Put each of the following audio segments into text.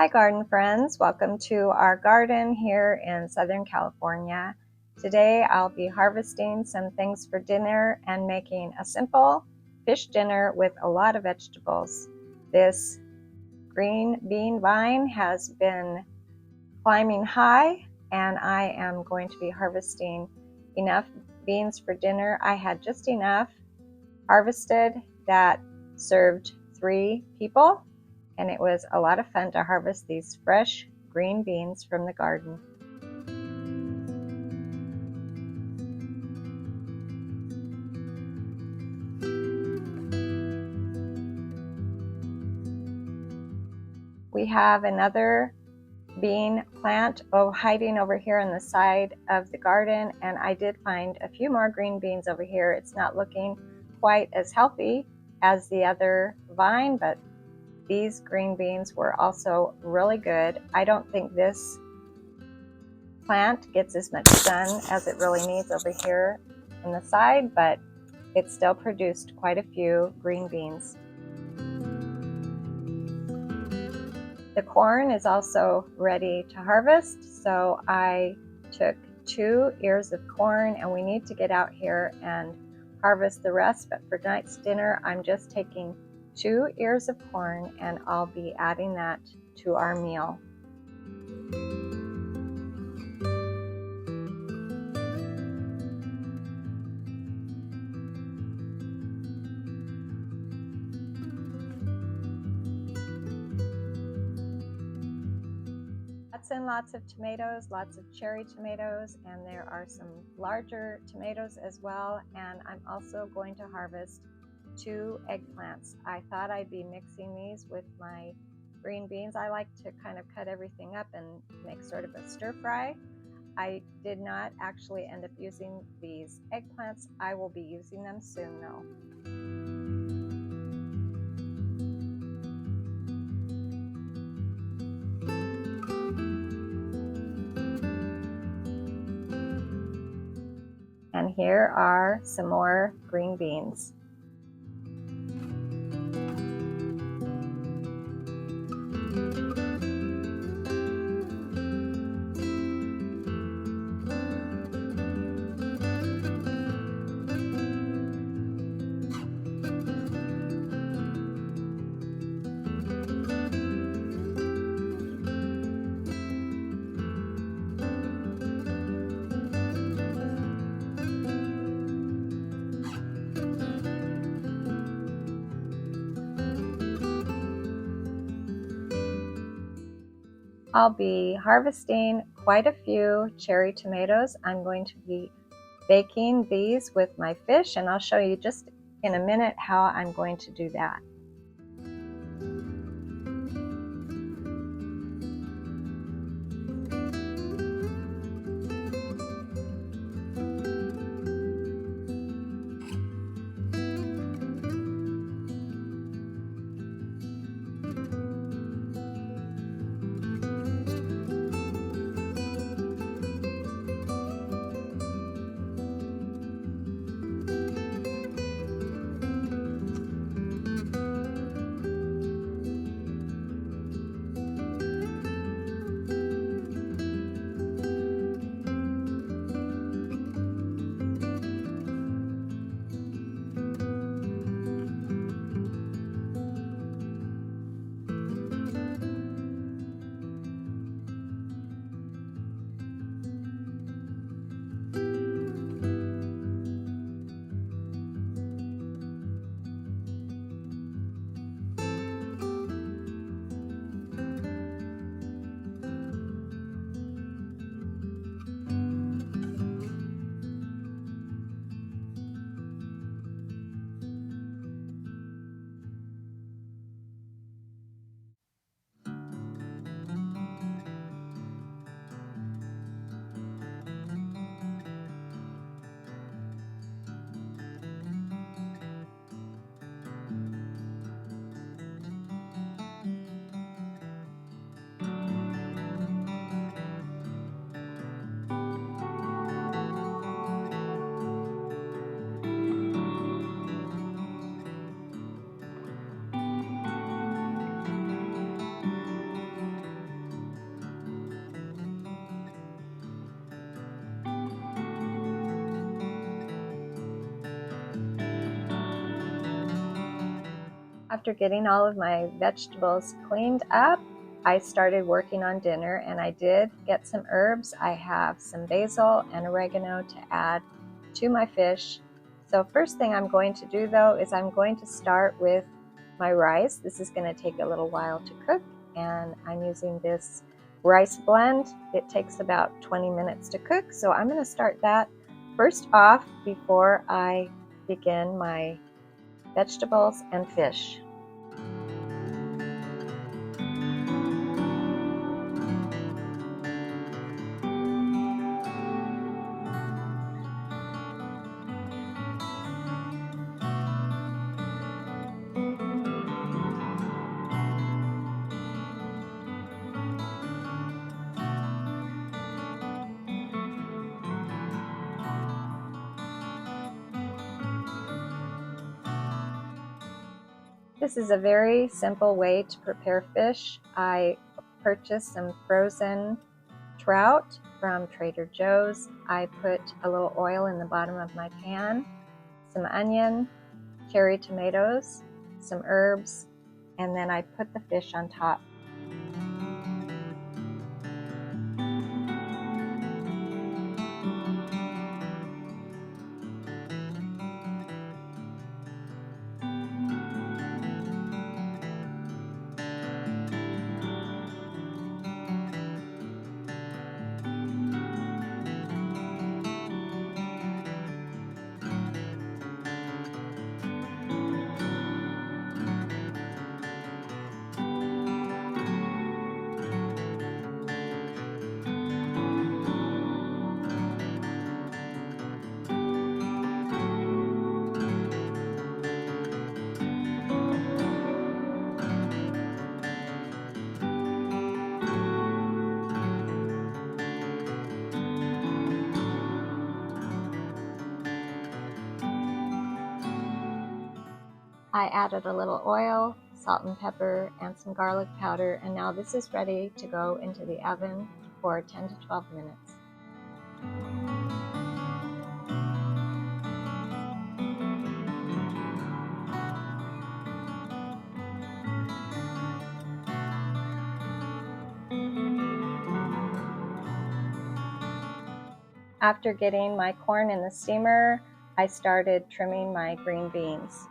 Hi garden friends, welcome to our garden here in Southern California. Today I'll be harvesting some things for dinner and making a simple fish dinner with a lot of vegetables. This green bean vine has been climbing high and I am going to be harvesting enough beans for dinner. I had just enough harvested that served 3 people. And it was a lot of fun to harvest these fresh green beans from the garden. We have another bean plant hiding over here on the side of the garden, and I did find a few more green beans over here. It's not looking quite as healthy as the other vine, but these green beans were also really good. I don't think this plant gets as much sun as it really needs over here on the side, but it still produced quite a few green beans. The corn is also ready to harvest, so I took 2 ears of corn, and we need to get out here and harvest the rest, but for tonight's dinner I'm just taking 2 ears of corn and I'll be adding that to our meal. Lots and lots of tomatoes, lots of cherry tomatoes, and there are some larger tomatoes as well. And I'm also going to harvest 2 eggplants. I thought I'd be mixing these with my green beans. I like to kind of cut everything up and make sort of a stir fry. I did not actually end up using these eggplants. I will be using them soon though. And here are some more green beans. I'll be harvesting quite a few cherry tomatoes. I'm going to be baking these with my fish, and I'll show you just in a minute how I'm going to do that. After getting all of my vegetables cleaned up, I started working on dinner, and I did get some herbs. I have some basil and oregano to add to my fish. So first thing I'm going to do though is I'm going to start with my rice. This is going to take a little while to cook, and I'm using this rice blend. It takes about 20 minutes to cook, so I'm going to start that first off before I begin my vegetables and fish. This is a very simple way to prepare fish. I purchased some frozen trout from Trader Joe's. I put a little oil in the bottom of my pan, some onion, cherry tomatoes, some herbs, and then I put the fish on top. I added a little oil, salt and pepper, and some garlic powder, and now this is ready to go into the oven for 10 to 12 minutes. After getting my corn in the steamer, I started trimming my green beans.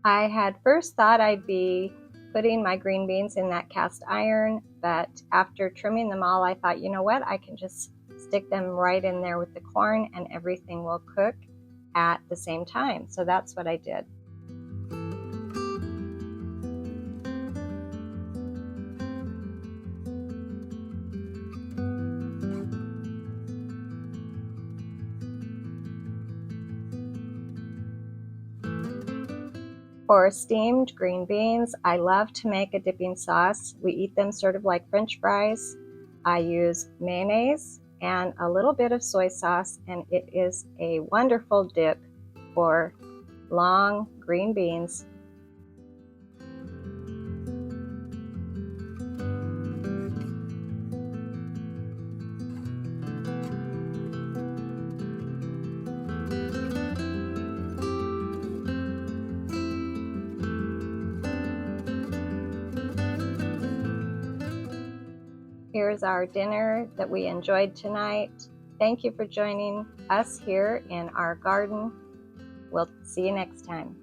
I had first thought I'd be putting my green beans in that cast iron, but after trimming them all, I thought, you know what, I can just stick them right in there with the corn and everything will cook at the same time. So that's what I did. For steamed green beans, I love to make a dipping sauce. We eat them sort of like French fries. I use mayonnaise and a little bit of soy sauce, and it is a wonderful dip for long green beans. Here's our dinner that we enjoyed tonight. Thank you for joining us here in our garden. We'll see you next time.